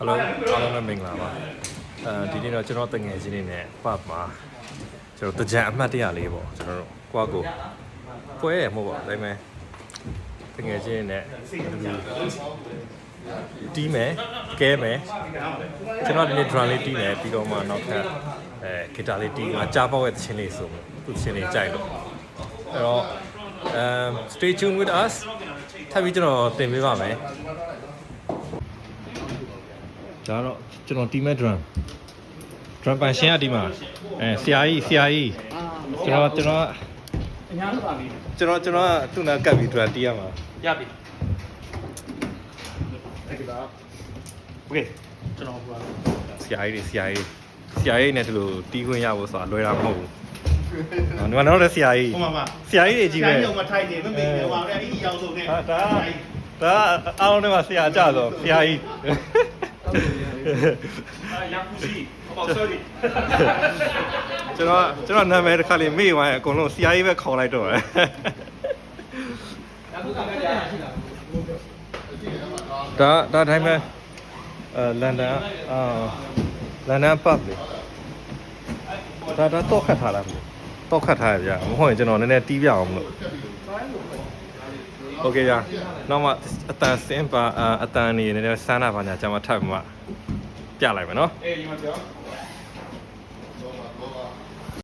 Hello အားလုံးပဲမင်္ဂလာပါဒီနေ့တော့ကျွန်တော်တငယ်ချင်းတွေနဲ့ပတ်မှာကျွန်တော်တကြံအမှတ်တရလေးပေါ့ကျွန်တော်တို့ကိုယ့်ကိုပွဲရမဟုတ်ပါဘူးဒါပေမဲ့တငယ်ချင်းနဲ့တီးမယ်ကဲမယ်ကျွန်တော်ဒီနေ့ drum လေးတီးမယ်ပြီးတော့မှနောက်ထပ်guitar လေးတီးမှာကြားပေါက်ရဲ့သချင်းလေးဆိုသူသချင်းလေးကြိုက်လို့အဲ့တော့stay tuned with us ထပ်ပြီးကျွန်တော်တင်ပေးပါမယ်ဒါတော့ကျွန်တော်တီးမဲ့ drum ပန်ရှင်းရတီးမှာဆရာကြီးကျွန်တော်အများကြီးပါပြီကျွန်တော်သူ့နာကပ်ပြီး drum တီးရမှာရပြီအဲ့ဒါโอเคကျွန်တော်ဟိုဆရာကြီးနဲ့ဒီလိုတီးခွင့်ရဖို့ဆိုတာလွယ်တာမဟုတ်ဘူးဒီမှာတော့ဆရာကြီးဆရာကြီးတွေကြီးပဲဆရာကြီးကမထိုင်နေမမေ့နေပါဘူးအဲ့ဒီရောက်ဆုံးနဲ့ဒါအားလုံးနဲ့မှာဆရာကြတော့ဆရာကြီးရပူစီဟုတ် sorry ကျွန်တော်နာမည်တစ်ခါလေးမေ့သွားရင်အကုန်လုံးဆရာကြီးပဲခေါ်လိုက်တော့တယ်ဒါတိုင်းပဲလန်ဒန်ပပ်လေဒါတော့ခတ်ထားလားတော့ခတ်ထားရဗျာမဟုတ်ရင်ကျွန်တော်နည်းနည်းတီးပြအောင်မလို့โอเคကြာနောက်မှအတန်စင်းပါအတန်နေနည်းနည်းစမ်းတာပါညာကျွန်မထပ်မှပြလိုက်မယ်နော်အေးဒီမှာပြော